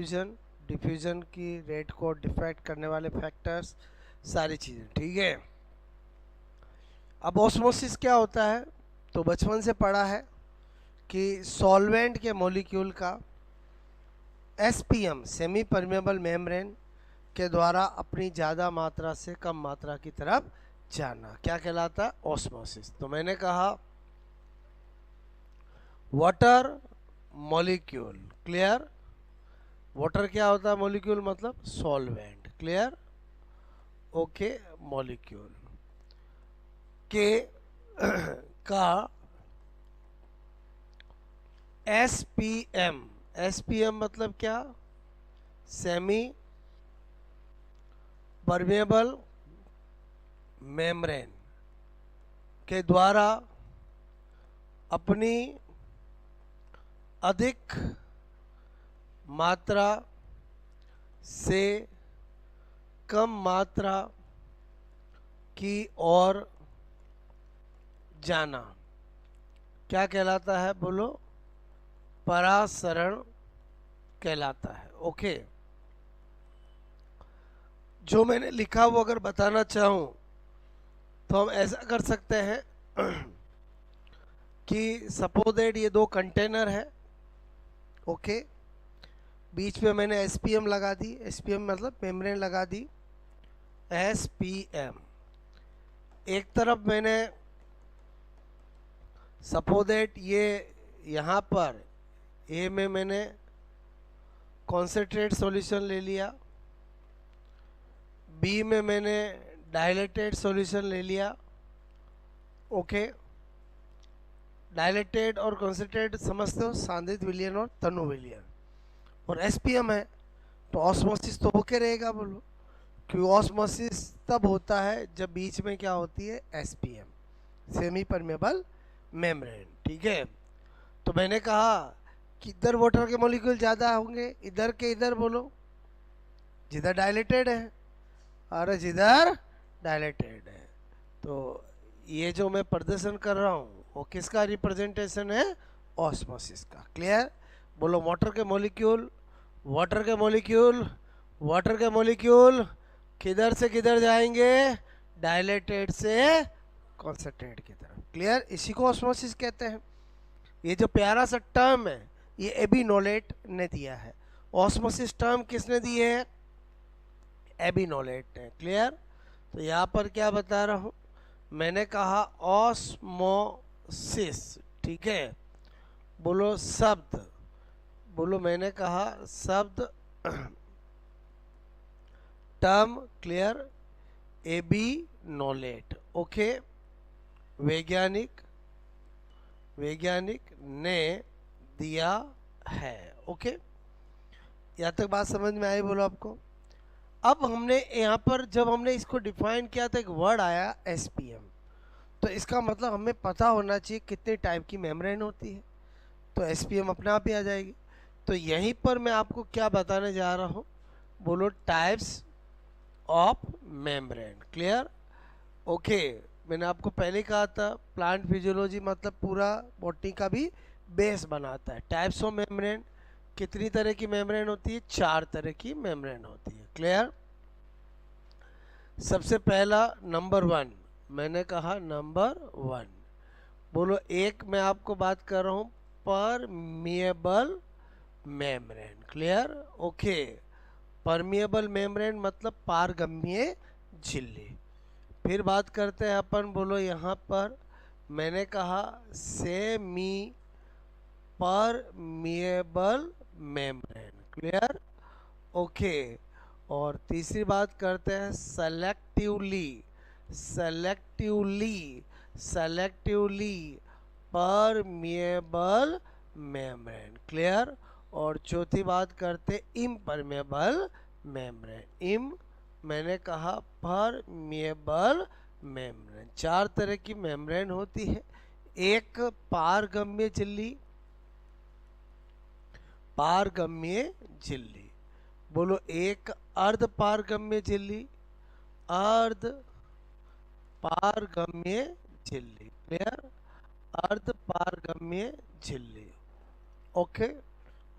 Diffusion, diffusion की rate को defect करने वाले फैक्टर्स, सारी चीज़ें, ठीक है। अब ऑस्मोसिस क्या होता है, तो बचपन से पढ़ा है कि सॉल्वेंट के मॉलिक्यूल का एसपीएम सेमी परमेबल मेम्ब्रेन के द्वारा अपनी ज़्यादा मात्रा से कम मात्रा की तरफ जाना क्या कहलाता है, ऑस्मोसिस। तो मैंने कहा वाटर मॉलिक्यूल, क्लियर। वाटर क्या होता है मॉलिक्यूल, मतलब सॉल्वेंट, क्लियर, ओके। मॉलिक्यूल के का एसपीएम, एसपीएम मतलब क्या, सेमी परमेबल मेम्ब्रेन के द्वारा अपनी अधिक मात्रा से कम मात्रा की ओर जाना क्या कहलाता है, बोलो, परासरण कहलाता है, ओके। जो मैंने लिखा वो अगर बताना चाहूँ तो हम ऐसा कर सकते हैं कि सपोज दैट ये दो कंटेनर है, ओके। बीच में मैंने एसपीएम लगा दी, एसपीएम मतलब मेम्ब्रेन लगा दी, एसपीएम। एक तरफ मैंने सपोज दैट ये यहाँ पर ए में मैंने कॉन्सेंट्रेट सॉल्यूशन ले लिया, बी में मैंने डायलेटेड सॉल्यूशन ले लिया, ओके। डायलेटेड और कॉन्सेंट्रेट समझते हो, सांद्रित विलयन और तनु विलयन। और एसपीएम है तो ऑस्मोसिस तो होके रहेगा, बोलो, क्योंकि ऑस्मोसिस तब होता है जब बीच में क्या होती है, एसपीएम, सेमी परमेबल मेम्ब्रेन, ठीक है। तो मैंने कहा कि इधर वाटर के मॉलिक्यूल ज़्यादा होंगे, इधर के इधर, बोलो, जिधर डायलेटेड है, और जिधर डायलेटेड है। तो ये जो मैं प्रदर्शन कर रहा हूँ वो किसका रिप्रेजेंटेशन है, ऑस्मोसिस का, क्लियर। बोलो, वाटर के मॉलिक्यूल, वाटर के मॉलिक्यूल, वाटर के मॉलिक्यूल किधर से किधर जाएंगे, डायलेटेड से कॉन्सेंट्रेट की तरफ, क्लियर। इसी को ऑस्मोसिस कहते हैं। ये जो प्यारा सा टर्म है ये एबी नोलेट ने दिया है। ऑस्मोसिस टर्म किसने दी है, एबी नोलेट ने, क्लियर। तो यहाँ पर क्या बता रहा हूँ, मैंने कहा ऑस्मोसिस, ठीक है। बोलो शब्द, बोलो, मैंने कहा शब्द टर्म, क्लियर, एबी नोलेट, ओके। वैज्ञानिक, वैज्ञानिक ने दिया है, ओके। यहाँ तक बात समझ में आई, बोलो आपको। अब हमने यहाँ पर जब हमने इसको डिफाइन किया तो एक वर्ड आया एसपीएम, तो इसका मतलब हमें पता होना चाहिए कितने टाइप की मेम्ब्रेन होती है, तो एसपीएम अपने आप ही आ जाएगी। तो यहीं पर मैं आपको क्या बताने जा रहा हूँ, बोलो, types of membrane, clear, okay. मैंने आपको पहले कहा था प्लांट फिजियोलॉजी मतलब पूरा बॉटनी का भी बेस बनाता है। टाइप्स ऑफ मेम्ब्रेन, कितनी तरह की मेम्ब्रेन होती है, 4 तरह की मेम्ब्रेन होती है, क्लियर। सबसे पहला नंबर 1, मैंने कहा नंबर 1, बोलो, एक मैं आपको बात कर रहा हूँ permeable membrane, clear, okay. Permeable membrane मतलब पारगम्य झिल्ली। फिर बात करते हैं अपन, बोलो, यहाँ पर मैंने कहा semi permeable membrane, clear, okay. और तीसरी बात करते हैं selectively, selectively, selectively permeable membrane, clear. और चौथी बात करते इम्परमेबल मेम्ब्रेन, इम, मैंने कहा परमिएबल मेम्ब्रेन। 4 तरह की मेम्ब्रेन होती है। एक पारगम्य झिल्ली, पारगम्य झिल्ली, बोलो, एक अर्ध पारगम्य झिल्ली, अर्ध पारगम्य झिल्ली, क्लियर, अर्ध पारगम्य झिल्ली, ओके।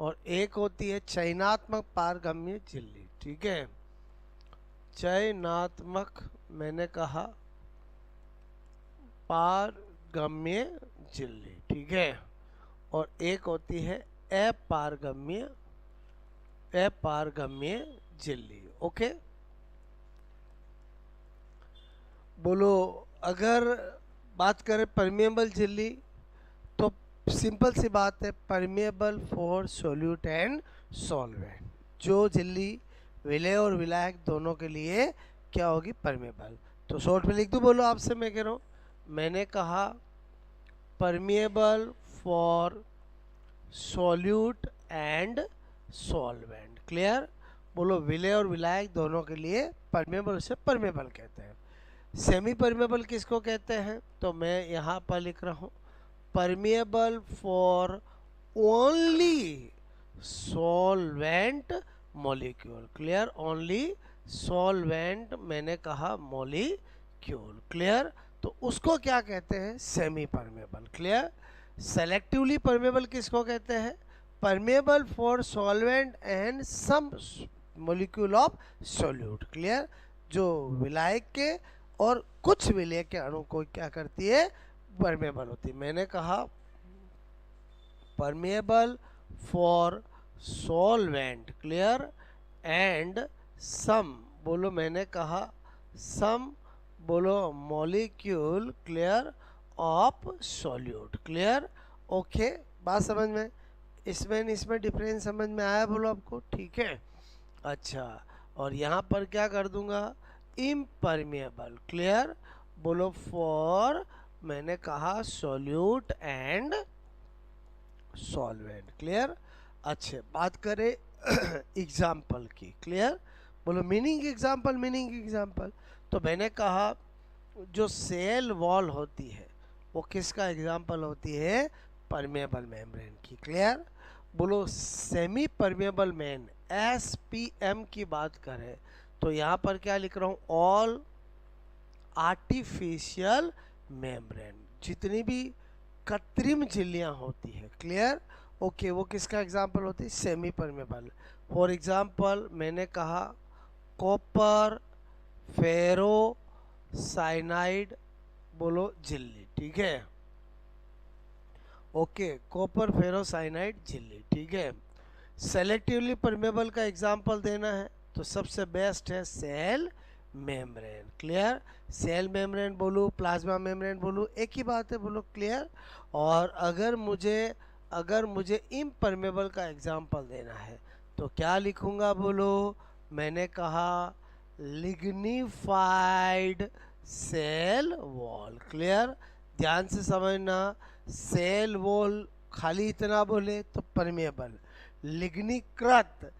और एक होती है चयनात्मक पारगम्य झिल्ली। ठीक है, चयनात्मक मैंने कहा पारगम्य झिल्ली। ठीक है, और एक होती है अपारगम्य झिल्ली। ओके, बोलो अगर बात करें परमिएबल झिल्ली तो सिंपल सी बात है, permeable for solute and solvent. जो झिल्ली विलेय और विलायक दोनों के लिए क्या होगी, परमिएबल। तो शॉर्ट में लिख दूं, बोलो आपसे मैं कह रहा हूँ, मैंने कहा permeable for solute and solvent. Clear, बोलो विलेय और विलायक दोनों के लिए परमिएबल, उसे परमिएबल कहते हैं। सेमी परमिएबल किसको कहते हैं, तो मैं यहाँ पर लिख रहा हूँ permeable for only solvent molecule. Clear, only solvent मैंने कहा मॉलिक्यूल। क्लियर, तो उसको क्या कहते हैं, semi permeable. Clear, selectively permeable किसको कहते हैं, permeable for solvent and some molecule of solute. Clear, जो विलायक के और कुछ विलेय के अणु को क्या करती है, परमिएबल होती है। मैंने कहा permeable for solvent. Clear, and some, बोलो मैंने कहा सम, बोलो molecule. Clear, of solute. Clear, okay, बात समझ में, इसमें डिफरेंस समझ में आया, बोलो आपको। ठीक है, अच्छा, और यहाँ पर क्या कर दूंगा, इम्परमिएबल। क्लियर, बोलो फॉर मैंने कहा सॉल्यूट एंड सॉल्वेंट। क्लियर, अच्छे, बात करें एग्जाम्पल की। क्लियर, बोलो मीनिंग एग्जाम्पल। तो मैंने कहा जो सेल वॉल होती है वो किसका एग्जाम्पल होती है, परमिएबल मेम्ब्रेन की। क्लियर, बोलो सेमी परमिएबल मेन SPM की बात करें तो यहाँ पर क्या लिख रहा हूँ, ऑल आर्टिफिशियल मेम्ब्रेन, जितनी भी कृत्रिम झिल्लियाँ होती है। क्लियर, ओके, वो किसका एग्जाम्पल होती है, सेमी परमिएबल। फॉर एग्जाम्पल मैंने कहा कॉपर फेरो साइनाइड, बोलो झिल्ली। ठीक है, ओके, कॉपर फेरो साइनाइड झिल्ली। ठीक है, सेलेक्टिवली परमिएबल का एग्जाम्पल देना है तो सबसे बेस्ट है cell membrane. Clear, cell membrane बोलूँ, प्लाज्मा मेम्ब्रेन बोलूँ, एक ही बात है, बोलो। क्लियर, और अगर मुझे इम्परमेबल का एग्जाम्पल देना है तो क्या लिखूंगा, बोलो। मैंने कहा लिग्निफाइड सेल वॉल। क्लियर, ध्यान से समझना, सेल वॉल खाली इतना बोले तो परमिएबल, लिग्निकृत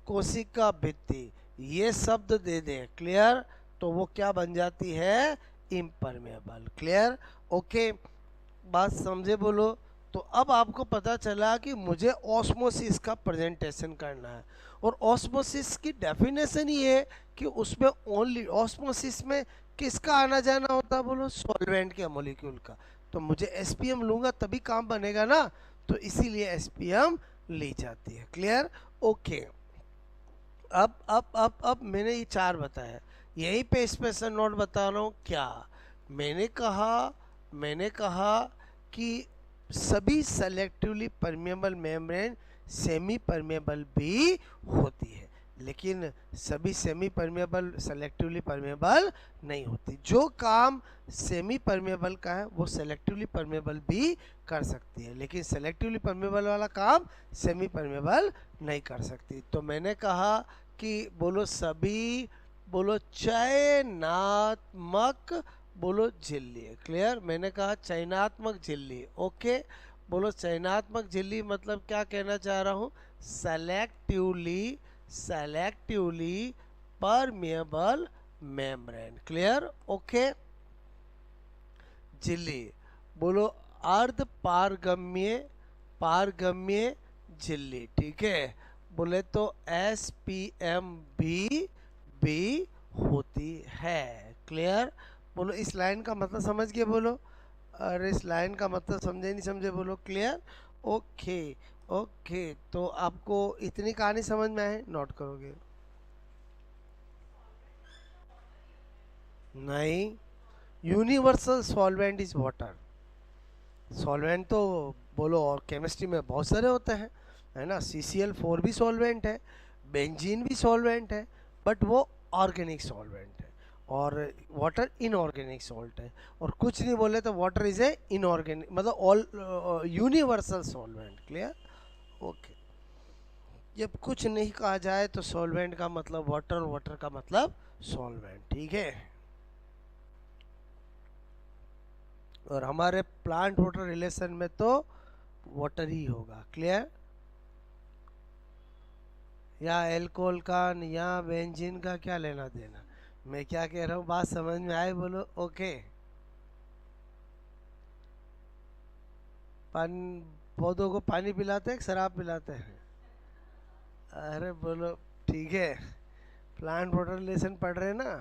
कोशिका भित्ति ये शब्द दे दें, क्लियर, तो वो क्या बन जाती है, इम्परमेबल। क्लियर, ओके, बात समझे, बोलो। तो अब आपको पता चला कि मुझे ऑस्मोसिस का प्रेजेंटेशन करना है, और ऑस्मोसिस की डेफिनेशन ये है कि उसमें ओनली ऑस्मोसिस में किसका आना जाना होता है, बोलो, सॉल्वेंट के मॉलिक्यूल का। तो मुझे SPM लूंगा तभी काम बनेगा ना, तो इसीलिए SPM ली जाती है। क्लियर, ओके, अब मैंने ये 4 बताया, यहीं पे स्पेशल नोट बता रहा हूँ। क्या मैंने कहा कि सभी selectively permeable membrane semi permeable भी होती है, लेकिन सभी सेमी परमिएबल सेलेक्टिवली परमिएबल नहीं होती। जो काम सेमी परमिएबल का है वो सेलेक्टिवली परमिएबल भी कर सकती है, लेकिन सेलेक्टिवली परमिएबल वाला काम सेमी परमिएबल नहीं कर सकती। तो मैंने कहा कि बोलो सभी, बोलो चयनात्मक, बोलो झिल्ली। क्लियर, मैंने कहा चयनात्मक झिल्ली। ओके, बोलो चयनात्मक झिल्ली मतलब क्या कहना चाह रहा हूँ, selectively permeable membrane. Clear, okay, झिल्ली, बोलो अर्ध पारगम्य झिल्ली। ठीक है, बोले तो SPM भी होती है। क्लियर, बोलो इस लाइन का मतलब समझ गए, बोलो। अरे इस लाइन का मतलब समझे नहीं समझे, बोलो। Clear, okay. ओके, तो आपको इतनी कहानी समझ में आए, नोट करोगे? नहीं, universal solvent is water. Solvent तो बोलो, और केमिस्ट्री में बहुत सारे होते हैं, है ना। CCl4 भी सॉल्वेंट है, बेंजीन भी सॉल्वेंट है, बट वो ऑर्गेनिक सॉल्वेंट है। और वाटर इनऑर्गेनिक सॉल्ट है। और कुछ नहीं बोले तो वाटर इज ए इनऑर्गेनिक, मतलब all universal solvent. Clear? Okay. जब कुछ नहीं कहा जाए तो सॉल्वेंट का मतलब वाटर, वाटर का मतलब सॉल्वेंट, ठीक है। और हमारे प्लांट वाटर रिलेशन में तो वाटर ही होगा। क्लियर? या एल्कोहल का या बेंजीन का क्या लेना देना। मैं क्या कह रहा हूँ, बात समझ में आए? बोलो ओके। पान पौधों को पानी पिलाते हैं कि शराब पिलाते हैं? अरे बोलो। ठीक है, प्लांट वाटर रिलेशन पढ़ रहे हैं ना।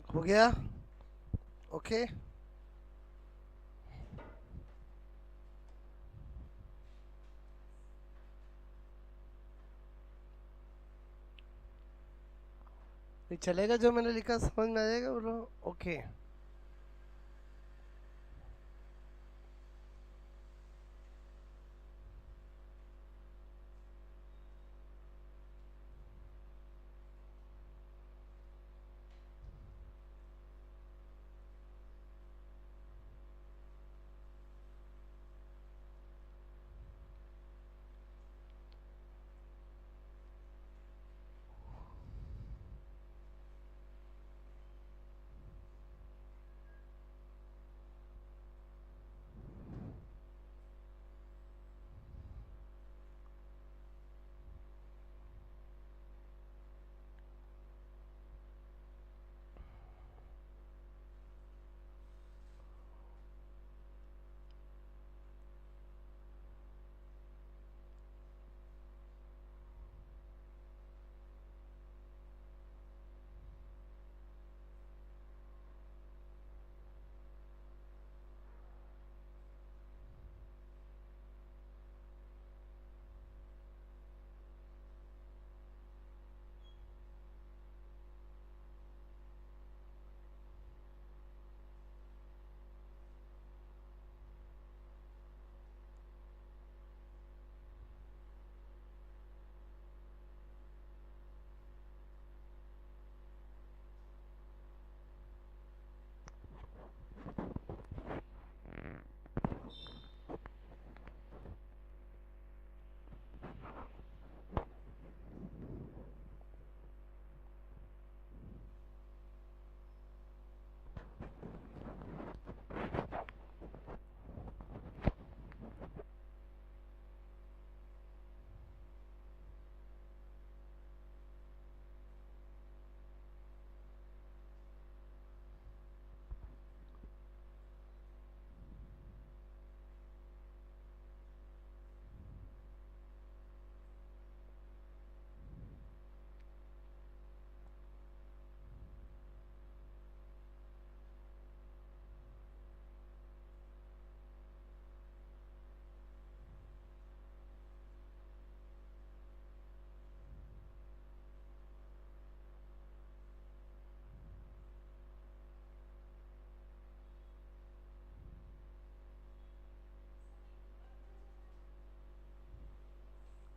हो गया? ओके। ये चलेगा, जो मैंने लिखा समझ में आ जाएगा? बोलो ओके।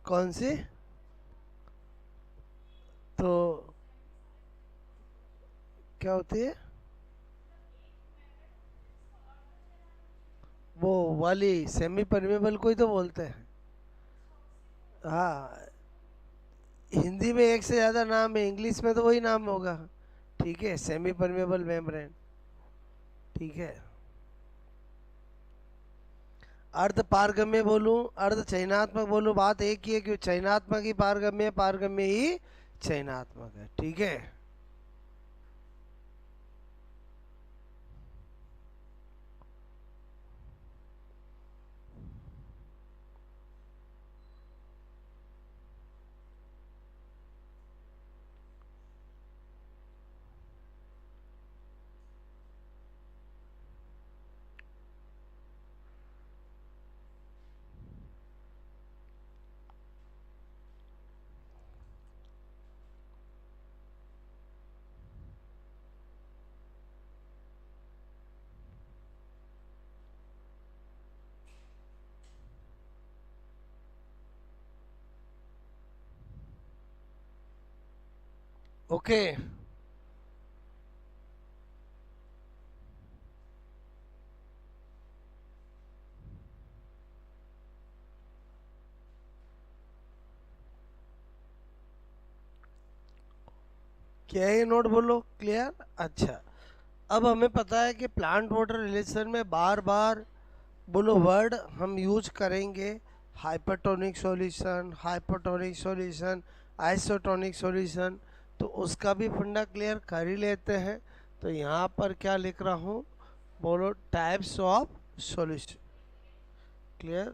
कौन सी? तो क्या होती है वो वाली? सेमी परमेबल को ही तो बोलते हैं। हाँ, हिंदी में एक से ज़्यादा नाम है, इंग्लिश में तो वही नाम होगा। ठीक है, सेमी परमेबल मेम्ब्रेन। ठीक है, अर्ध पारगम्य बोलूं अर्ध चयनात्मक बोलूं, बात एक ही है कि चयनात्मक ही पारगम्य है, पारगम्य ही चयनात्मक है। ठीक है, ओके। क्या है ये नोट बोलो? क्लियर? अच्छा, अब हमें पता है कि प्लांट वाटर रिलेशन में बार बार बोलो वर्ड हम यूज करेंगे, hypertonic solution, hypotonic solution, isotonic solution. तो उसका भी फंडा क्लियर कर ही लेते हैं। तो यहाँ पर क्या लिख रहा हूँ, बोलो types of solution. Clear?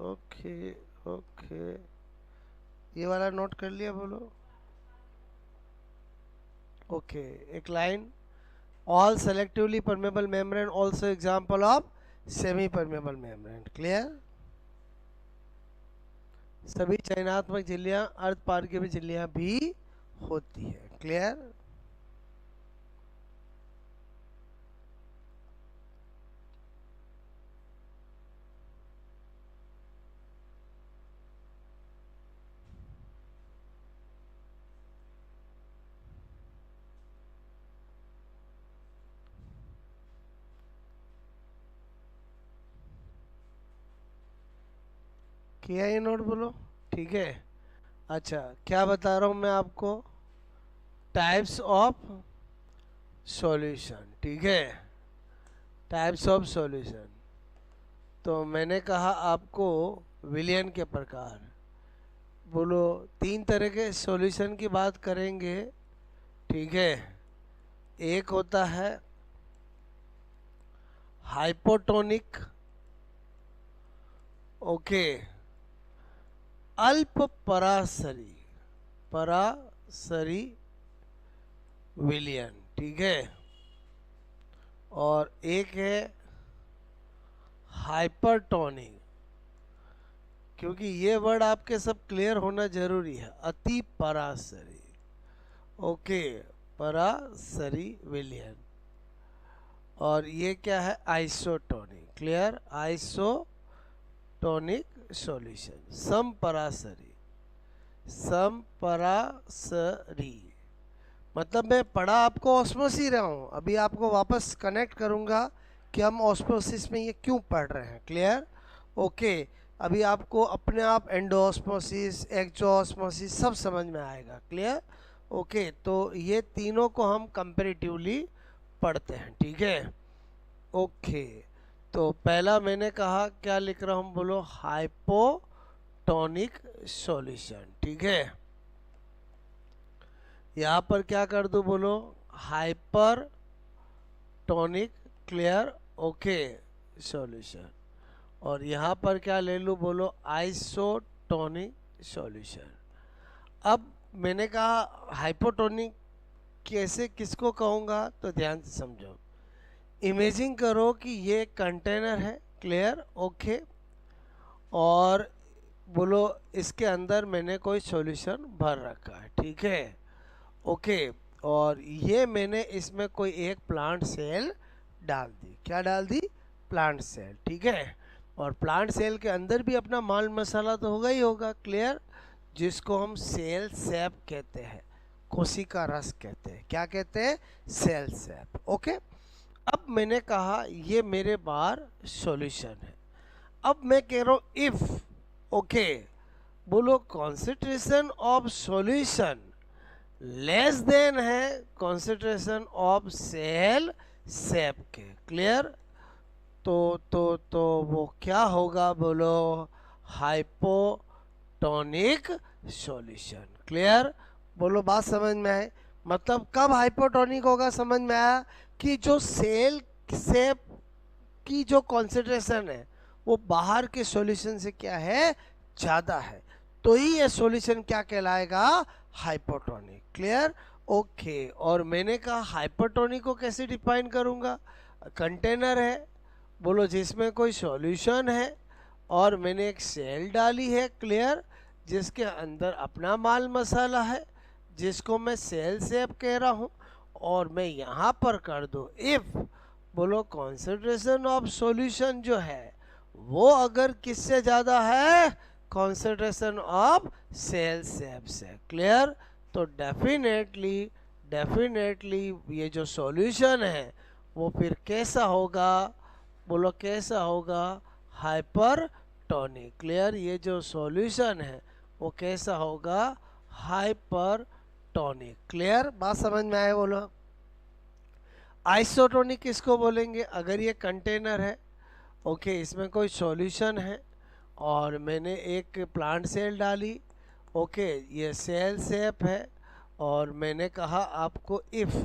Okay, okay, ये वाला नोट कर लिया बोलो। ओके, एक line, all selectively permeable membrane also example of semi permeable membrane. Clear? सभी चयनात्मक झिल्लियां अर्ध पारगम्य झिल्लियां भी होती है। क्लियर? किया ये नोट बोलो? ठीक है। अच्छा, क्या बता रहा हूं मैं आपको? Types of solution. ठीक है, टाइप्स ऑफ सॉल्यूशन। तो मैंने कहा आपको विलियन के प्रकार, बोलो तीन तरह के सॉल्यूशन की बात करेंगे। ठीक है, एक होता है हाइपोटोनिक, ओके, अल्प परासरी, परासरी विलियन। ठीक है, और एक है हाइपरटोनिक, क्योंकि ये वर्ड आपके सब क्लियर होना जरूरी है, अति परासरी। ओके, परासरी विलियन। और ये क्या है? आइसोटोनिक। क्लियर? आइसोटोनिक सॉल्यूशन, समपरासरी। समपरासरी मतलब मैं पढ़ा आपको ऑस्मोसिस ही रहा हूँ, अभी आपको वापस कनेक्ट करूँगा कि हम ऑस्मोसिस में ये क्यों पढ़ रहे हैं। क्लियर? ओके, अभी आपको अपने आप एंडोऑस्मोसिस, एक्सोऑस्मोसिस सब समझ में आएगा। क्लियर? ओके, तो ये तीनों को हम कंपैरेटिवली पढ़ते हैं। ठीक है, ओके। तो पहला मैंने कहा, क्या लिख रहा हूँ बोलो? Hypotonic solution. ठीक है, यहाँ पर क्या कर दूँ बोलो? Hyper tonic. Clear? Okay, solution. और यहाँ पर क्या ले लूँ बोलो? Isotonic solution. अब मैंने कहा हाइपोटोनिक कैसे, किसको कहूँगा? तो ध्यान से समझो, इमेजिन करो कि ये कंटेनर है। क्लियर? ओके, और बोलो इसके अंदर मैंने कोई सॉल्यूशन भर रखा है। ठीक है, ओके, और ये मैंने इसमें कोई एक प्लांट सेल डाल दी। क्या डाल दी? Plant cell. ठीक है, और प्लांट सेल के अंदर भी अपना माल मसाला तो होगा ही होगा, क्लियर, जिसको हम सेल सैप कहते हैं, कोशिका रस कहते हैं। क्या कहते हैं? Cell SAP. ओके, अब मैंने कहा ये मेरे बार सॉल्यूशन है। अब मैं कह रहा हूँ इफ, ओके, बोलो concentration of solution less than है कॉन्सेंट्रेशन ऑफ सेल सैप के, क्लियर। तो वो क्या होगा? बोलो हाइपोटोनिक सॉल्यूशन, क्लियर। बोलो बात समझ में आए? मतलब कब हाइपोटोनिक होगा? समझ में आया कि जो सेल सैप की जो कॉन्सेंट्रेशन है वो बाहर के सॉल्यूशन से क्या है? ज़्यादा है, तो ही ये सॉल्यूशन क्या कहलाएगा? Hypotonic, clear. ओके, और मैंने कहा हाइपोटोनिक को कैसे डिफाइन करूंगा? कंटेनर है, बोलो, जिसमें कोई सॉल्यूशन है और मैंने एक सेल डाली है, क्लियर, जिसके अंदर अपना माल मसाला है जिसको मैं सेल सैप कह रहा हूँ, और मैं यहाँ पर कर दूँ इफ, बोलो कॉन्सेंट्रेशन ऑफ सॉल्यूशन जो है वो अगर किससे ज़्यादा है? कॉन्सेंट्रेशन ऑफ सेल सैप से, क्लियर। तो डेफिनेटली ये जो सॉल्यूशन है वो फिर कैसा होगा? बोलो कैसा होगा? Hypertonic, clear. ये जो सॉल्यूशन है वो कैसा होगा? Hypertonic, clear. बात समझ में आए? बोलो आइसोटोनिक किसको बोलेंगे? अगर ये कंटेनर है, ओके, इसमें कोई सॉल्यूशन है और मैंने एक प्लांट सेल डाली, ओके, ये सेल सैप है, और मैंने कहा आपको इफ,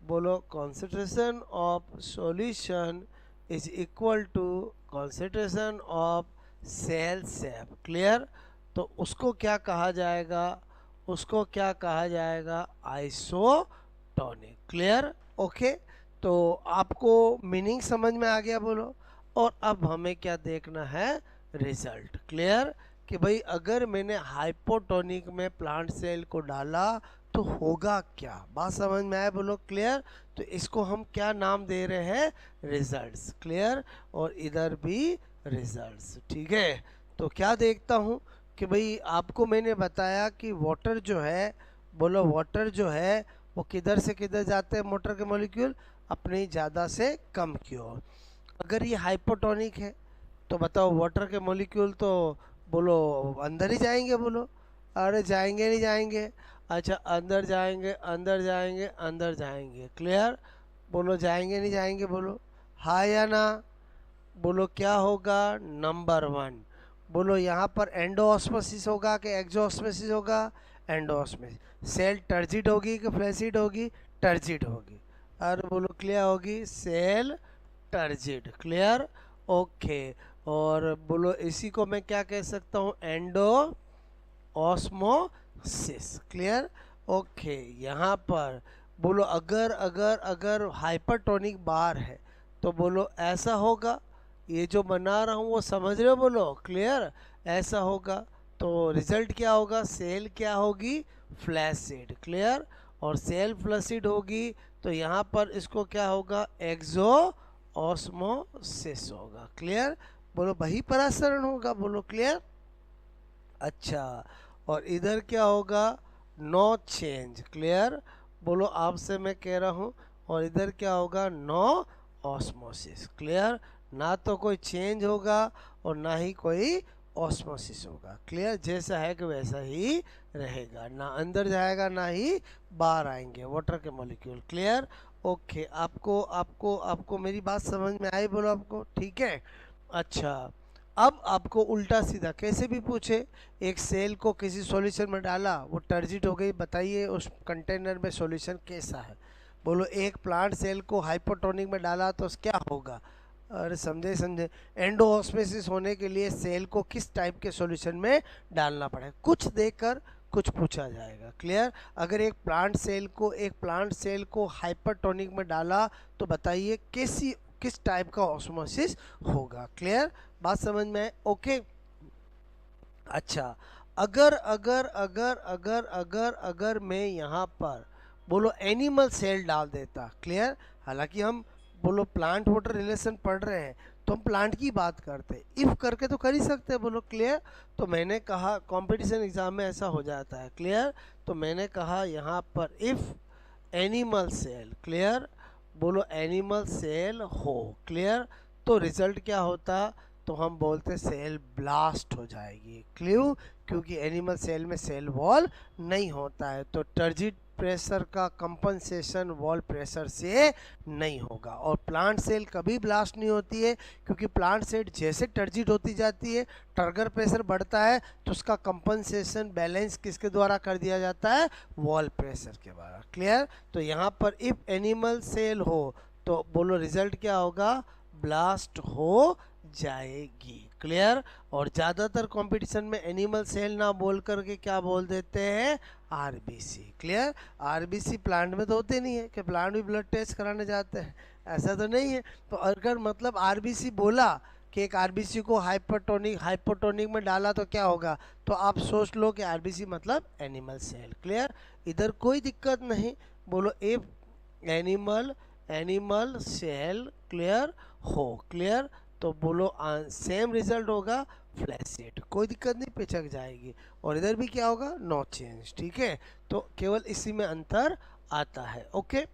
बोलो concentration of solution is equal to concentration of cell sap, clear. तो उसको क्या कहा जाएगा? उसको क्या कहा जाएगा? Isotonic, clear. ओके, तो आपको मीनिंग समझ में आ गया? बोलो। और अब हमें क्या देखना है? रिजल्ट, क्लियर, कि भाई अगर मैंने हाइपोटोनिक में प्लांट सेल को डाला तो होगा क्या? बात समझ में आया? बोलो क्लियर। तो इसको हम क्या नाम दे रहे हैं? Results, clear. और इधर भी रिजल्ट्स, ठीक है। तो क्या देखता हूँ कि भाई आपको मैंने बताया कि वाटर जो है, बोलो वाटर जो है वो किधर से किधर जाते हैं? मोटर के मॉलिक्यूल अपनी ज़्यादा से कम की ओर। अगर ये हाइपोटोनिक है तो बताओ वाटर के मॉलिक्यूल तो बोलो अंदर ही जाएंगे? बोलो अरे जाएंगे नहीं जाएंगे? अच्छा, अंदर जाएंगे, अंदर जाएंगे, अंदर जाएंगे, क्लियर। बोलो जाएंगे नहीं जाएंगे? बोलो हाँ या ना? बोलो क्या होगा? नंबर 1, बोलो यहाँ पर एंडोऑस्मोसिस होगा कि एक्सोऑस्मोसिस होगा? एंडोऑस्मोसिस। सेल टर्जिड होगी कि फ्लैसिड होगी? टर्जिड होगी। और बोलो क्लियर होगी? Cell turgid, clear. ओके, और बोलो इसी को मैं क्या कह सकता हूँ? Endo osmosis, clear. ओके, यहाँ पर बोलो अगर अगर अगर हाइपरटोनिक बार है तो बोलो ऐसा होगा। ये जो बना रहा हूँ वो समझ रहे हो? बोलो क्लियर, ऐसा होगा। तो रिजल्ट क्या होगा? सेल क्या होगी? Flaccid, clear. और सेल फ्लैसिड होगी तो यहाँ पर इसको क्या होगा? एक्सो ऑस्मोसिस होगा, क्लियर। बोलो वही परासरण होगा? बोलो क्लियर। अच्छा, और इधर क्या होगा? No change, clear. बोलो आपसे मैं कह रहा हूँ। और इधर क्या होगा? No osmosis, clear. ना तो कोई चेंज होगा और ना ही कोई ऑस्मोसिस होगा, क्लियर। जैसा है कि वैसा ही रहेगा, ना अंदर जाएगा ना ही बाहर आएंगे वाटर के मॉलिक्यूल, क्लियर। ओके, आपको आपको आपको मेरी बात समझ में आई? बोलो आपको, ठीक है। अच्छा, अब आपको उल्टा सीधा कैसे भी पूछे, एक सेल को किसी सॉल्यूशन में डाला, वो टर्जिट हो गई, बताइए उस कंटेनर में सॉल्यूशन कैसा है? बोलो एक प्लांट सेल को हाइपोटोनिक में डाला तो क्या होगा? अरे समझे समझे, एंडोऑस्मोसिस होने के लिए सेल को किस टाइप के सॉल्यूशन में डालना पड़ेगा, कुछ देकर कुछ पूछा जाएगा, क्लियर। अगर एक प्लांट सेल को हाइपरटोनिक में डाला तो बताइए किस टाइप का ऑस्मोसिस होगा, क्लियर। बात समझ में? ओके। अच्छा, अगर अगर अगर अगर अगर अगर मैं यहाँ पर बोलो एनिमल सेल डाल देता, क्लियर। हालांकि हम बोलो प्लांट वाटर रिलेशन पढ़ रहे हैं तो हम प्लांट की बात करते हैं। इफ करके तो कर ही सकते हैं, बोलो क्लियर। तो मैंने कहा कंपटीशन एग्जाम में ऐसा हो जाता है, क्लियर। तो मैंने कहा यहाँ पर इफ एनिमल सेल, क्लियर, बोलो एनिमल सेल हो, क्लियर, तो रिजल्ट क्या होता, तो हम बोलते सेल ब्लास्ट हो जाएगी, क्यों, क्योंकि एनिमल सेल में सेल वॉल नहीं होता है, तो टर्जिट प्रेशर का कंपनसेशन वॉल प्रेशर से नहीं होगा। और प्लांट सेल कभी ब्लास्ट नहीं होती है, क्योंकि प्लांट सेल जैसे टर्जिट होती जाती है, टर्गर प्रेशर बढ़ता है, तो उसका कंपनसेशन बैलेंस किसके द्वारा कर दिया जाता है, वॉल प्रेशर के द्वारा, क्लियर। तो यहाँ पर इफ एनिमल सेल हो तो बोलो रिजल्ट क्या होगा, ब्लास्ट हो जाएगी, क्लियर। और ज़्यादातर कंपटीशन में एनिमल सेल ना बोल करके क्या बोल देते हैं, आरबीसी, क्लियर। आरबीसी प्लांट में तो होते नहीं है कि प्लांट भी ब्लड टेस्ट कराने जाते हैं, ऐसा तो नहीं है। तो अगर मतलब आरबीसी बोला कि एक आरबीसी को हाइपोटोनिक में डाला तो क्या होगा, तो आप सोच लो कि आरबीसी मतलब एनिमल सेल, क्लियर। इधर कोई दिक्कत नहीं, बोलो if animal animal cell, clear हो, क्लियर, तो बोलो सेम रिजल्ट होगा, फ्लैसिड, कोई दिक्कत नहीं, पिचक जाएगी। और इधर भी क्या होगा, नो चेंज, ठीक है। तो केवल इसी में अंतर आता है, ओके।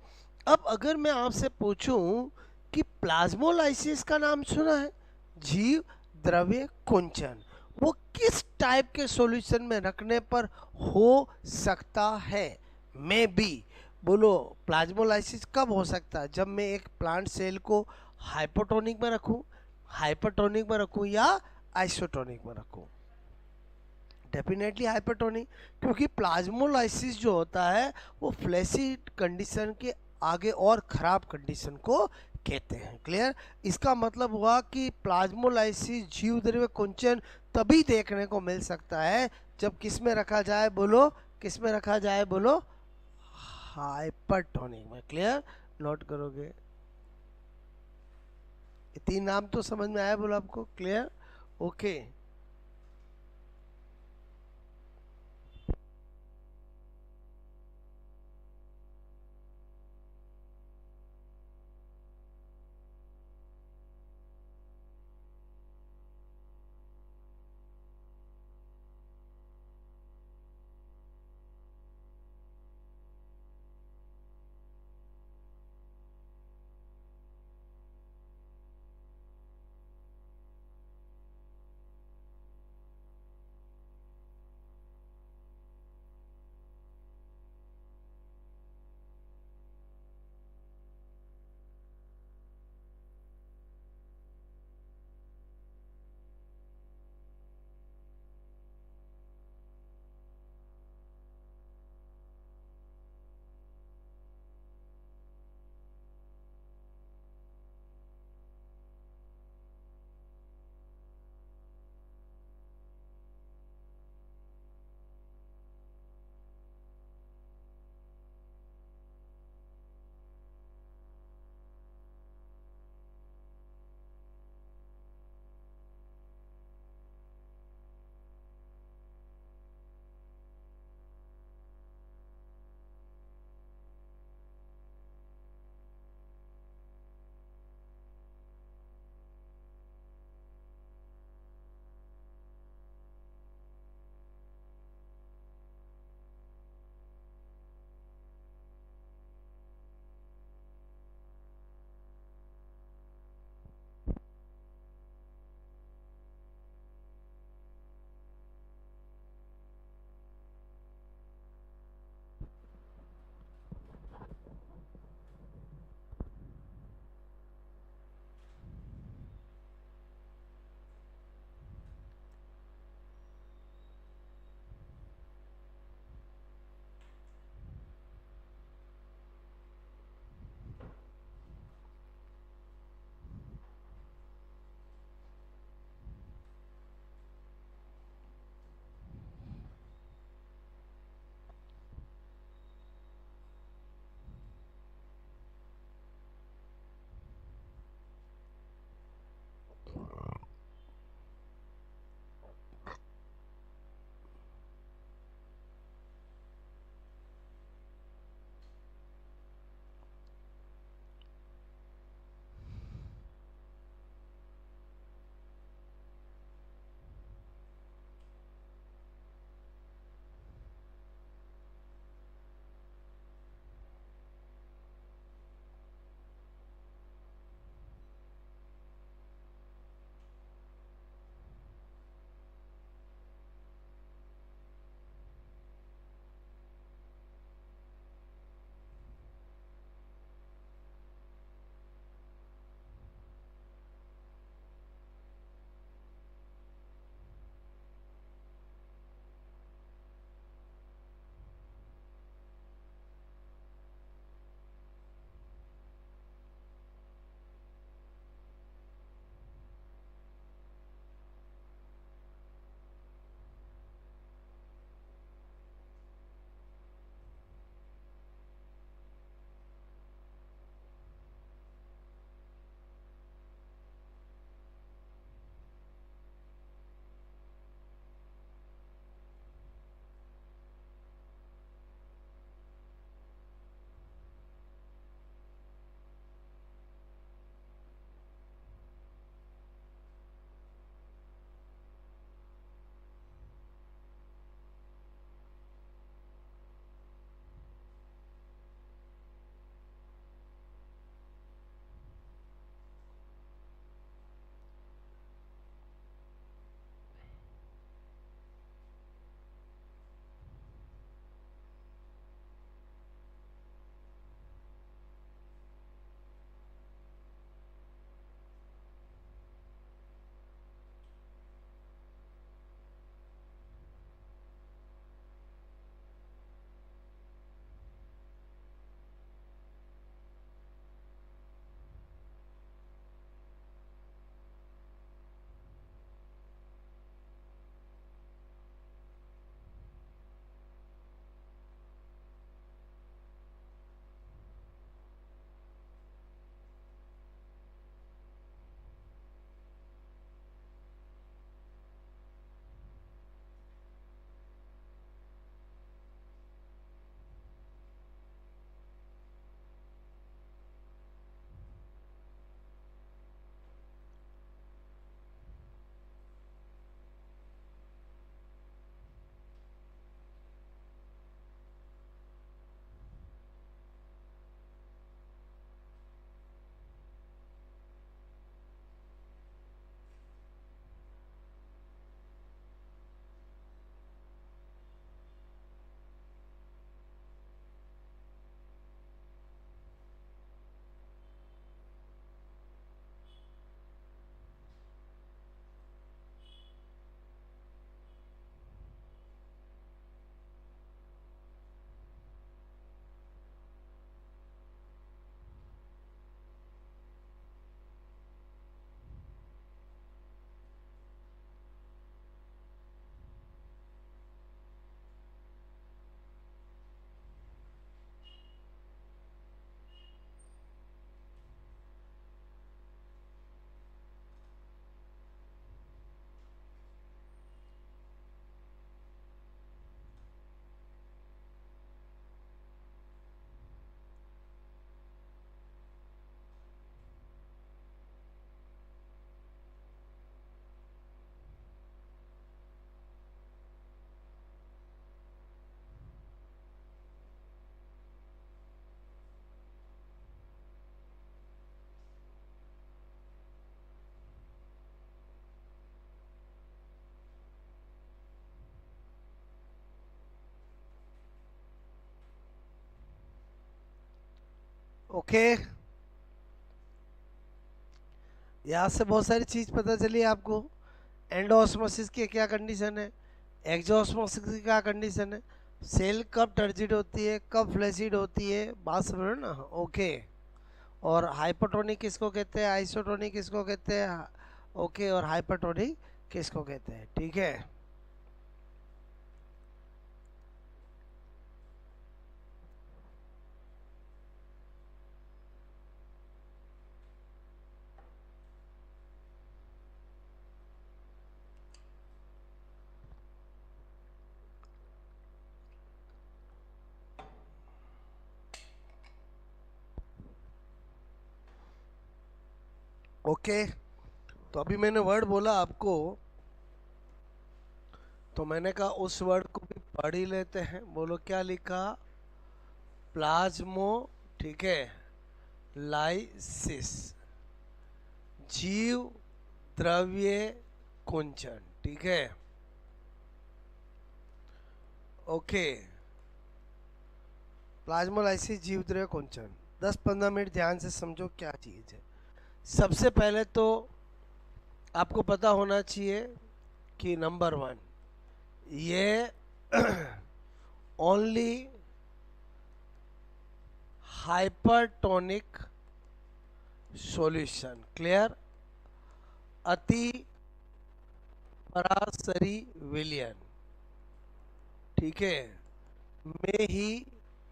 अब अगर मैं आपसे पूछूं कि प्लाज्मोलाइसिस का नाम सुना है, जीव द्रव्य कुंचन, वो किस टाइप के सॉल्यूशन में रखने पर हो सकता है, मे बी, बोलो प्लाज्मोलाइसिस कब हो सकता है, जब मैं एक प्लांट सेल को हाइपरटोनिक में रखूं या आइसोटोनिक में रखूं। डेफिनेटली हाइपरटोनिक, क्योंकि प्लाज्मोलाइसिस जो होता है वो फ्लैसिड कंडीशन के आगे और ख़राब कंडीशन को कहते हैं, क्लियर। इसका मतलब हुआ कि प्लाज्मोलाइसिस जीव द्रव्य कुंचन तभी देखने को मिल सकता है जब किस में रखा जाए, बोलो किस में रखा जाए, बोलो हाइपरटोनिक में, क्लियर। नोट करोगे, ये तीन नाम तो समझ में आया, बोलो आपको, क्लियर, ओके। ओके, यहाँ से बहुत सारी चीज पता चली आपको। एंडोऑस्मोसिस की क्या कंडीशन है, एक्सोऑस्मोसिस की क्या कंडीशन है, सेल कब टर्जिड होती है, कब फ्लैसिड होती है, बात समझ रहे हो ना। ओके, और हाइपोटोनिक किसको कहते हैं, आइसोटोनिक किसको कहते हैं, ओके, और हाइपरटोनिक किसको कहते हैं, ठीक है। ओके, तो अभी मैंने वर्ड बोला आपको, तो मैंने कहा उस वर्ड को भी पढ़ ही लेते हैं। बोलो क्या लिखा, प्लाज्मो, ठीक है, लाइसिस, जीव द्रव्य कुंचन, ठीक है। ओके, प्लाज्मोलाइसिस जीव द्रव्य कुंचन, 10-15 मिनट ध्यान से समझो क्या चीज है। सबसे पहले तो आपको पता होना चाहिए कि नंबर 1, ये ओनली हाइपरटोनिक सॉल्यूशन, क्लियर, अति परासरी विलयन, ठीक है,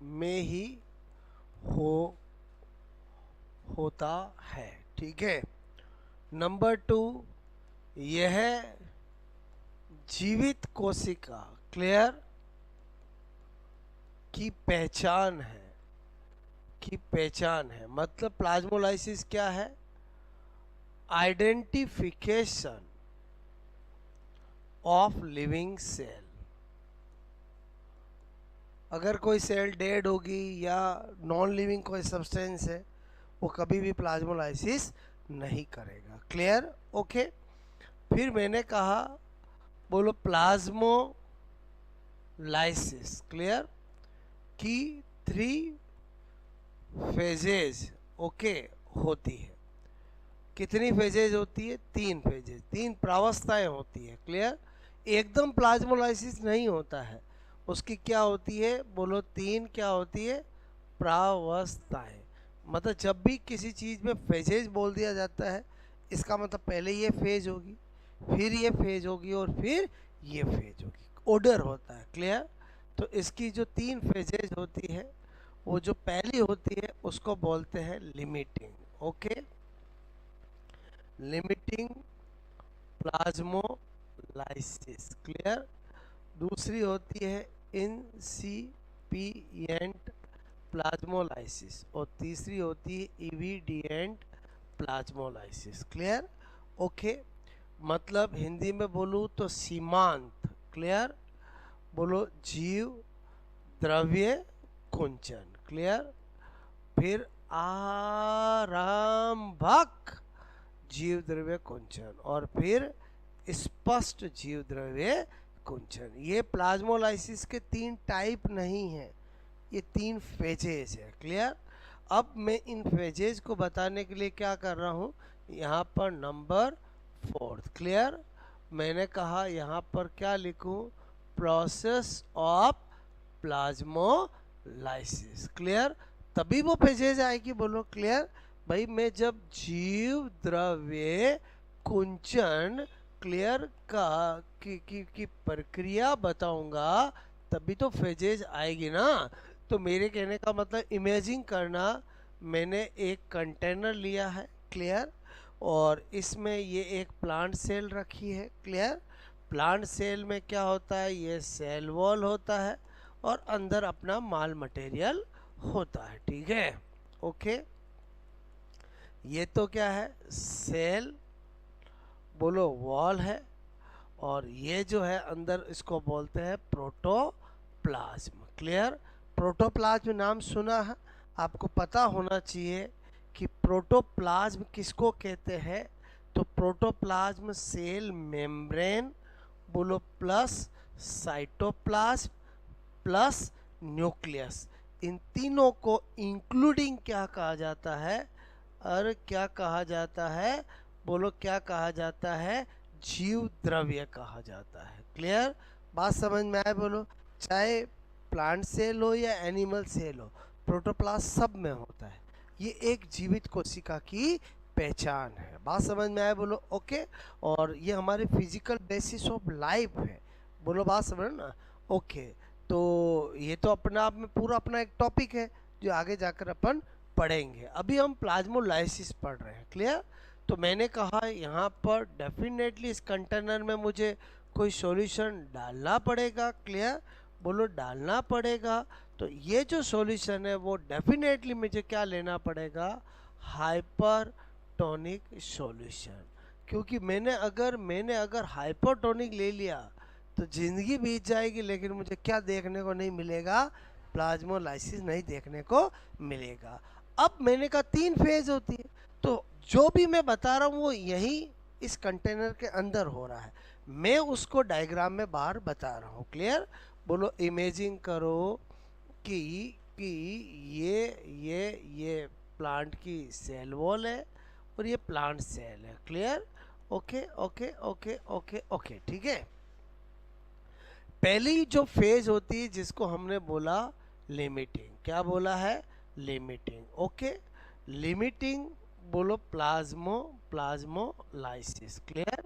में ही हो होता है, ठीक है। नंबर 2, यह जीवित कोशिका, क्लियर, की पहचान है, मतलब प्लाज्मोलाइसिस क्या है, आइडेंटिफिकेशन ऑफ लिविंग सेल। अगर कोई सेल डेड होगी या नॉन लिविंग कोई सब्सटेंस है, वो कभी भी प्लाज्मोलाइसिस नहीं करेगा, क्लियर, ओके। फिर मैंने कहा, बोलो प्लाज्मोलाइसिस, क्लियर, की 3 फेजेज, ओके, होती है। कितनी फेजेज होती है, 3 फेजेज, 3 प्रावस्थाएं होती है, क्लियर। एकदम प्लाज्मोलाइसिस नहीं होता है, उसकी क्या होती है, बोलो 3 क्या होती है, प्रावस्थाएं। मतलब जब भी किसी चीज़ में फेजेज बोल दिया जाता है, इसका मतलब पहले ये फेज होगी, फिर ये फेज होगी, और फिर ये फेज होगी, ऑर्डर होता है, क्लियर। तो इसकी जो 3 फेजेज होती है, वो जो पहली होती है उसको बोलते हैं limiting, okay, limiting plasmolysis, clear. दूसरी होती है इंसिपिएंट प्लाज्मोलाइसिस, और तीसरी होती है इविडिएंट प्लाज्मोलाइसिस, क्लियर, ओके। मतलब हिंदी में बोलूँ तो सीमांत, क्लियर, बोलो जीव द्रव्य कुंचन, क्लियर, फिर आरंभक जीव द्रव्य कुंचन, और फिर स्पष्ट जीव द्रव्य कुंचन। ये प्लाज्मोलाइसिस के 3 टाइप नहीं है, ये 3 फेजेज है, क्लियर। अब मैं इन फेजेज को बताने के लिए क्या कर रहा हूँ, यहाँ पर नंबर 4, क्लियर। मैंने कहा यहाँ पर क्या लिखूँ, प्रोसेस ऑफ प्लाज्मोलाइसिस, क्लियर, तभी वो फेजेज आएगी, बोलो क्लियर। भाई मैं जब जीव द्रव्य कुंचन, क्लियर, का की प्रक्रिया बताऊंगा तभी तो फेजेज आएगी ना। तो मेरे कहने का मतलब इमेजिन करना, मैंने एक कंटेनर लिया है, क्लियर, और इसमें ये एक प्लांट सेल रखी है, क्लियर। प्लांट सेल में क्या होता है, ये सेल वॉल होता है, और अंदर अपना माल मटेरियल होता है, ठीक है, ओके। ये तो क्या है, सेल, बोलो वॉल है, और ये जो है अंदर इसको बोलते हैं प्रोटोप्लाज्म, क्लियर। प्रोटोप्लाज्म नाम सुना है, आपको पता होना चाहिए कि प्रोटोप्लाज्म किसको कहते हैं। तो प्रोटोप्लाज्म सेल मेम्ब्रेन, बोलो प्लस साइटोप्लाज्म प्लस न्यूक्लियस, इन तीनों को इंक्लूडिंग क्या कहा जाता है, और क्या कहा जाता है, बोलो क्या कहा जाता है, जीव द्रव्य कहा जाता है। क्लियर, बात समझ में आए बोलो। चाहे प्लांट सेल हो या एनिमल सेल हो, प्रोटोप्लास्ट सब में होता है। ये एक जीवित कोशिका की पहचान है। बात समझ में आए बोलो। ओके, और ये हमारे फिजिकल बेसिस ऑफ लाइफ है। बोलो बात समझ ना। ओके, तो ये तो अपना आप में पूरा अपना एक टॉपिक है जो आगे जाकर अपन पढ़ेंगे। अभी हम प्लाज्मोलाइसिस पढ़ रहे हैं। क्लियर, तो मैंने कहा यहाँ पर डेफिनेटली इस कंटेनर में मुझे कोई सॉल्यूशन डालना पड़ेगा। क्लियर, बोलो डालना पड़ेगा। तो ये जो सॉल्यूशन है वो डेफिनेटली मुझे क्या लेना पड़ेगा, हाइपरटोनिक सॉल्यूशन। क्योंकि मैंने अगर हाइपरटोनिक ले लिया तो ज़िंदगी बीत जाएगी, लेकिन मुझे क्या देखने को नहीं मिलेगा, प्लाज्मोलाइसिस नहीं देखने को मिलेगा। अब मैंने कहा 3 फेज होती है, तो जो भी मैं बता रहा हूँ वो यही इस कंटेनर के अंदर हो रहा है, मैं उसको डायग्राम में बाहर बता रहा हूँ। क्लियर, बोलो इमेजिंग करो कि ये प्लांट की सेल वॉल है और ये प्लांट सेल है। Clear, okay okay okay okay okay, ठीक है। पहली जो फेज होती है जिसको हमने बोला लिमिटिंग, क्या बोला है, लिमिटिंग। ओके, लिमिटिंग बोलो प्लाज्मोलाइसिस। क्लियर,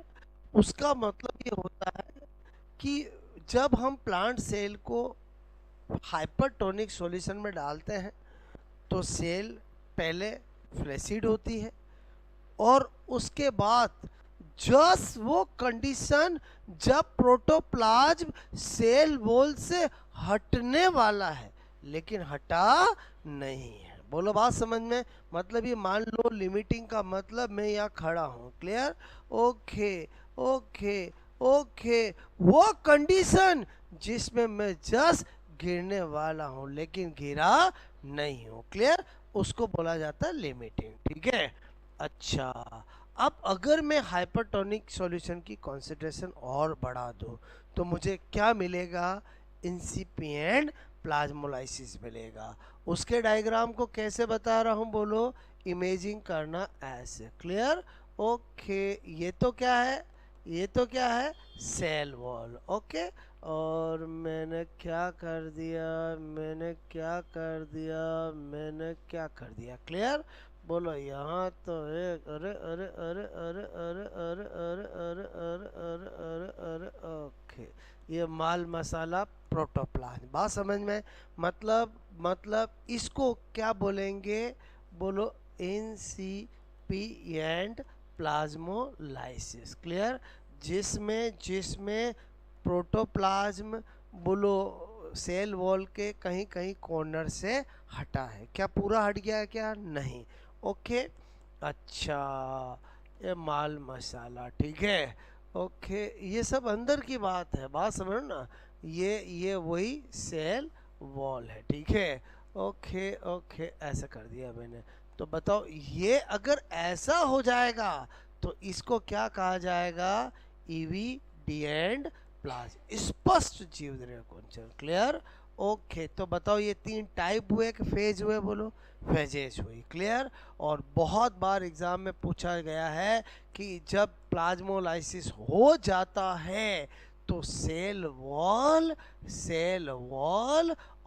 उसका मतलब ये होता है कि जब हम प्लांट सेल को हाइपरटोनिक सॉल्यूशन में डालते हैं तो सेल पहले फ्लैसिड होती है, और उसके बाद जस्ट वो कंडीशन जब प्रोटोप्लाज्म सेल वॉल से हटने वाला है, लेकिन हटा नहीं है। बोलो बात समझ में। मतलब ये मान लो लिमिटिंग का मतलब मैं यहाँ खड़ा हूँ। क्लियर, ओके ओके ओके, वो कंडीशन जिसमें मैं जस्ट गिरने वाला हूँ लेकिन गिरा नहीं हूँ। क्लियर, उसको बोला जाता है लिमिटिंग। ठीक है, अच्छा, अब अगर मैं हाइपरटोनिक सॉल्यूशन की कॉन्सेंट्रेशन और बढ़ा दूं तो मुझे क्या मिलेगा, इंसिपिएंट प्लाज्मोलाइसिस मिलेगा। उसके डायग्राम को कैसे बता रहा हूं, बोलो इमेजिंग करना ऐसे। क्लियर, ओके, ये तो क्या है, ये तो क्या है, सेल वॉल। ओके, और मैंने क्या कर दिया, मैंने क्या कर दिया, मैंने क्या कर दिया। क्लियर, बोलो यहाँ तो एक, अरे अरे अरे अरे अरे अरे अरे अरे अरे अरे अरे अरे, ओके, ये माल मसाला प्रोटोप्लाज्म। बात समझ में। मतलब इसको क्या बोलेंगे, बोलो इंसिपिएंट प्लाज्मोलाइसिस। क्लियर, जिसमें प्रोटोप्लाज्म बोलो सेल वॉल के कहीं कहीं कॉर्नर से हटा है। क्या पूरा हट गया है, क्या नहीं। ओके, अच्छा, ये माल मसाला, ठीक है। ओके, ये सब अंदर की बात है, बात समझो ना। ये वही सेल वॉल है, ठीक है। ओके ओके, ऐसा कर दिया मैंने। तो बताओ ये अगर ऐसा हो जाएगा तो इसको क्या कहा जाएगा, इविडिएंट प्लाज्म, स्पष्ट जीवद्रव्य कुंचन। क्लियर, ओके, तो बताओ ये 3 टाइप हुए कि फेज हुए, बोलो फेजेज हुई। क्लियर, और बहुत बार एग्जाम में पूछा गया है कि जब प्लाज्मोलाइसिस हो जाता है तो सेल वॉल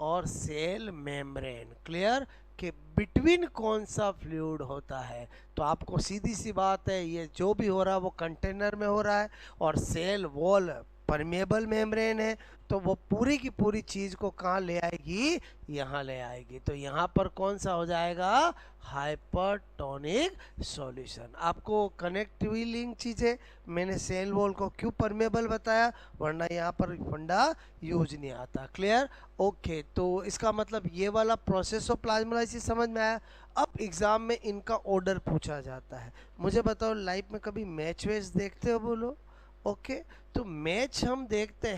और सेल मेम्ब्रेन, क्लियर, के बिटवीन कौन सा फ्लूइड होता है। तो आपको सीधी सी बात है, ये जो भी हो रहा है वो कंटेनर में हो रहा है, और सेल वॉल परमेबल मेम्ब्रेन है, तो वो पूरी की पूरी चीज़ को कहाँ ले आएगी, यहाँ ले आएगी। तो यहाँ पर कौन सा हो जाएगा, हाइपरटोनिक सॉल्यूशन। आपको कनेक्ट हुई लिंक चीज़ें, मैंने सेल वॉल को क्यों परमेबल बताया, वरना यहाँ पर फंडा यूज नहीं आता। क्लियर, ओके, तो इसका मतलब ये वाला प्रोसेस ऑफ प्लाज्मोलाइसिस समझ में आया। अब एग्ज़ाम में इनका ऑर्डर पूछा जाता है। मुझे बताओ लाइफ में कभी मैच वैच देखते हो, बोलो। ओके, तो मैच हम देखते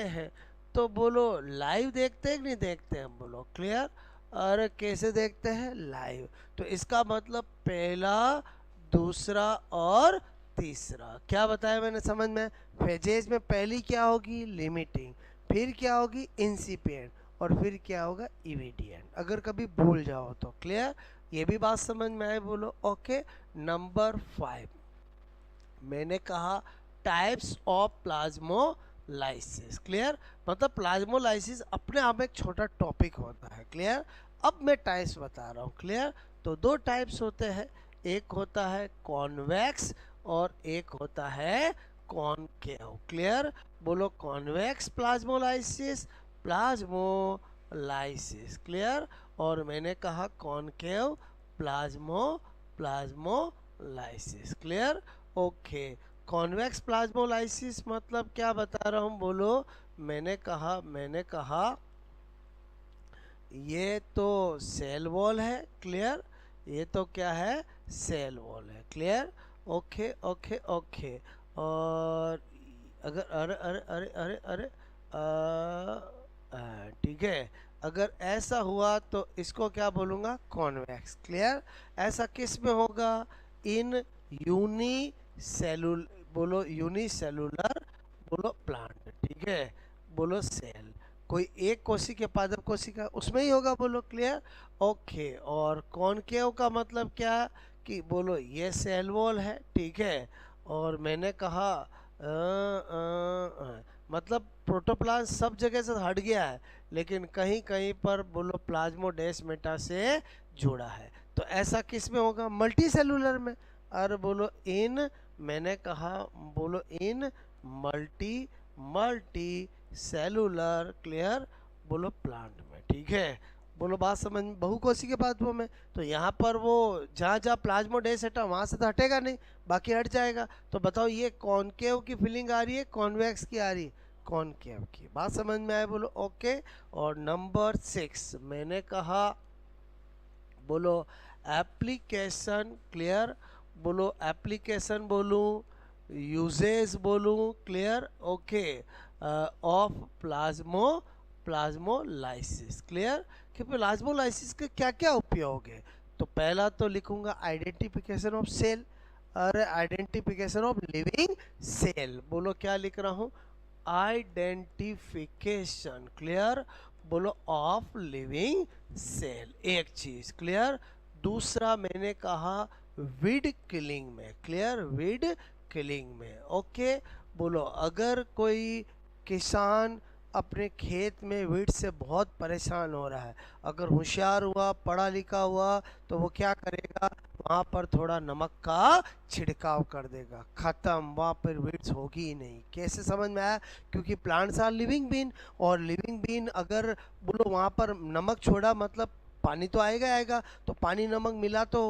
हैं तो बोलो लाइव देखते हैं कि नहीं देखते हैं, बोलो। क्लियर, अरे कैसे देखते हैं, लाइव। तो इसका मतलब पहला, दूसरा और तीसरा, क्या बताया मैंने समझ में। फेजेज में पहली क्या होगी, लिमिटिंग, फिर क्या होगी, इंसिपिएंट, और फिर क्या होगा इविडियंट, अगर कभी भूल जाओ तो। क्लियर, ये भी बात समझ में आए बोलो। ओके, नंबर 5 मैंने कहा टाइप्स ऑफ प्लाज्मोलाइसिस। क्लियर, मतलब प्लाज्मोलाइसिस अपने आप में एक छोटा टॉपिक होता है। क्लियर, अब मैं टाइप्स बता रहा हूँ। क्लियर, तो दो टाइप्स होते हैं, एक होता है कॉन्वेक्स और एक होता है कॉनकेव। क्लियर, बोलो कॉन्वेक्स प्लाज्मोलाइसिस, प्लाज्मोलाइसिस। क्लियर, और मैंने कहा concave plasmolysis. Clear, okay. Convex plasmolysis मतलब क्या बता रहा हूँ बोलो। मैंने कहा ये तो सेल वॉल है। क्लियर, ये तो क्या है, सेल वॉल है। Clear, okay okay okay. और अगर अरे अरे अरे अरे अरे ठीक है, अगर ऐसा हुआ तो इसको क्या बोलूँगा, कॉन्वेक्स। क्लियर, ऐसा किस में होगा, इन यूनी सेलुल, बोलो यूनी सेलुलर, बोलो प्लांट। ठीक है, बोलो सेल, कोई एक कोशिका पादप कोशिका उसमें ही होगा, बोलो। Clear, okay. और कॉनकेव का मतलब क्या, कि बोलो ये सेल वॉल है। ठीक है, और मैंने कहा मतलब प्रोटोप्लाज्म सब जगह से हट गया है, लेकिन कहीं कहीं पर बोलो प्लाज्मोडेस्माटा से जुड़ा है। तो ऐसा किस में होगा, मल्टी सेलुलर में। और बोलो इन, मैंने कहा बोलो इन मल्टी मल्टी सेलुलर, क्लियर, बोलो प्लांट में। ठीक है, बोलो बात समझ में, बहुकोशी के पादपों में। तो यहाँ पर वो जहाँ जहाँ प्लाज्मोडेस हटा वहाँ से तो हटेगा नहीं, बाकी हट जाएगा। तो बताओ ये कॉनकेव की फीलिंग आ रही है, कॉन्वेक्स की आ रही है, कॉनकेव की। बात समझ में आए बोलो। ओके, और नंबर 6 मैंने कहा बोलो एप्लीकेशन। क्लियर, बोलो एप्लीकेशन बोलूँ, यूजेस बोलूँ। Clear, okay, of plasmolysis. Clear, कि प्लाज्मोलाइसिस के क्या क्या उपयोग है। तो पहला तो लिखूंगा आइडेंटिफिकेशन ऑफ सेल, और आइडेंटिफिकेशन ऑफ लिविंग सेल। बोलो क्या लिख रहा हूँ, आइडेंटिफिकेशन। क्लियर, बोलो ऑफ लिविंग सेल, एक चीज। क्लियर, दूसरा मैंने कहा विड किलिंग में। क्लियर, विड किलिंग में। ओके, बोलो अगर कोई किसान अपने खेत में वीड से बहुत परेशान हो रहा है, अगर होशियार हुआ, पढ़ा लिखा हुआ, तो वो क्या करेगा, वहाँ पर थोड़ा नमक का छिड़काव कर देगा, खत्म, वहाँ पर वीड्स होगी ही नहीं। कैसे समझ में आया, क्योंकि प्लांट्स आर लिविंग बीन, और लिविंग बीन अगर बोलो वहाँ पर नमक छोड़ा मतलब पानी तो आएगा आएगा, तो पानी नमक मिला तो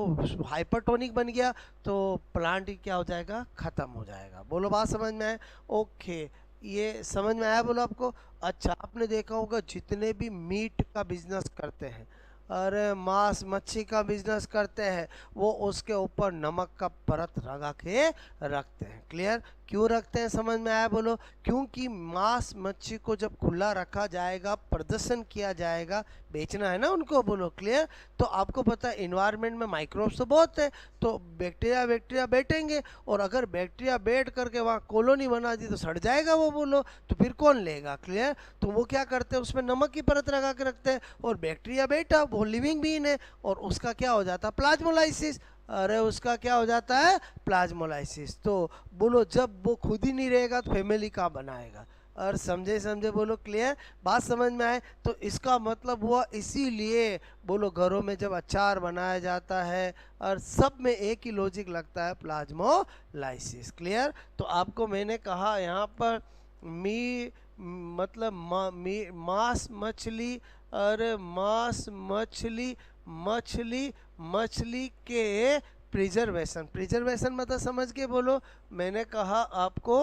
हाइपरटोनिक बन गया, तो प्लांट क्या हो जाएगा, खत्म हो जाएगा। बोलो बात समझ में आए। ओके, ये समझ में आया बोलो आपको। अच्छा, आपने देखा होगा जितने भी मीट का बिजनेस करते हैं, अरे मांस मच्छी का बिजनेस करते हैं, वो उसके ऊपर नमक का परत लगा के रखते हैं। क्लियर, क्यों रखते हैं, समझ में आया बोलो। क्योंकि मांस मच्छी को जब खुला रखा जाएगा, प्रदर्शन किया जाएगा, बेचना है ना उनको, बोलो। क्लियर, तो आपको पता है इन्वायरमेंट में माइक्रोब्स तो बहुत है, तो बैक्टीरिया बैठेंगे, और अगर बैक्टीरिया बैठ करके वहाँ कॉलोनी बना दी तो सड़ जाएगा वो, बोलो। तो फिर कौन लेगा। क्लियर, तो वो क्या करते हैं, उसमें नमक की परत लगा के रखते हैं, और बैक्टीरिया बैठा, वो लिविंग बीन है, और उसका क्या हो जाता है, प्लाज्मोलाइसिस। अरे उसका क्या हो जाता है, प्लाज्मोलाइसिस। तो बोलो जब वो खुद ही नहीं रहेगा तो फैमिली कहाँ बनाएगा। और समझे समझे बोलो। क्लियर, बात समझ में आए। तो इसका मतलब हुआ, इसीलिए बोलो घरों में जब अचार बनाया जाता है और सब में एक ही लॉजिक लगता है, प्लाज्मोलाइसिस। क्लियर, तो आपको मैंने कहा यहाँ पर मतलब मांस मछली, अरे मांस मछली, मछली के प्रिजर्वेशन मतलब समझ के बोलो। मैंने कहा आपको,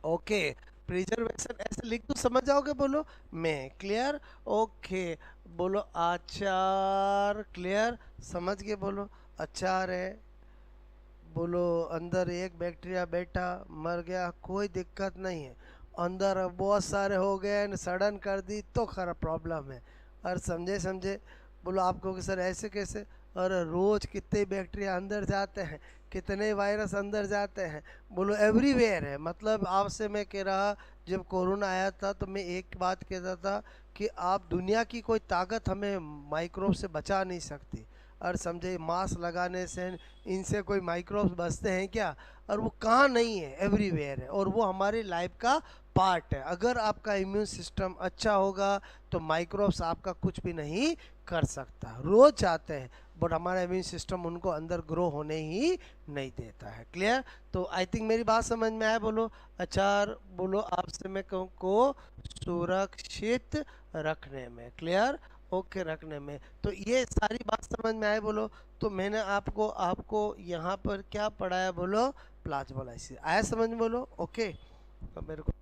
ओके, प्रिजर्वेशन ऐसे लिख दो, समझ जाओगे, बोलो मैं। क्लियर, ओके, बोलो अचार। क्लियर, समझ के बोलो, अचार है, बोलो अंदर एक बैक्टीरिया बैठा, मर गया, कोई दिक्कत नहीं है, अंदर अब बहुत सारे हो गए न सड़न कर दी तो खराब प्रॉब्लम है। और समझे समझे, बोलो आपको कि सर ऐसे कैसे, और रोज़ कितने बैक्टीरिया अंदर जाते हैं, कितने वायरस अंदर जाते हैं, बोलो एवरीवेयर है। मतलब आपसे मैं कह रहा, जब कोरोना आया था तो मैं एक बात कहता था कि आप दुनिया की कोई ताकत हमें माइक्रोब से बचा नहीं सकती। और समझे मास्क लगाने से इनसे कोई माइक्रोब्स बचते हैं क्या? और वो कहाँ नहीं है, एवरीवेयर है, और वो हमारी लाइफ का पार्ट है। अगर आपका इम्यून सिस्टम अच्छा होगा तो माइक्रोब्स आपका कुछ भी नहीं कर सकता। रोज आते हैं बट हमारा इम्यून सिस्टम उनको अंदर ग्रो होने ही नहीं देता है। क्लियर? तो आई थिंक मेरी बात समझ में आया। बोलो अचार, बोलो आपसे मैं कहूँ को सुरक्षित रखने में। क्लियर? ओके, रखने में। तो ये सारी बात समझ में आए? बोलो। तो मैंने आपको आपको यहाँ पर क्या पढ़ाया? बोलो प्लाज्मा लाइसिस आया समझ में? बोलो ओके। तो मेरे को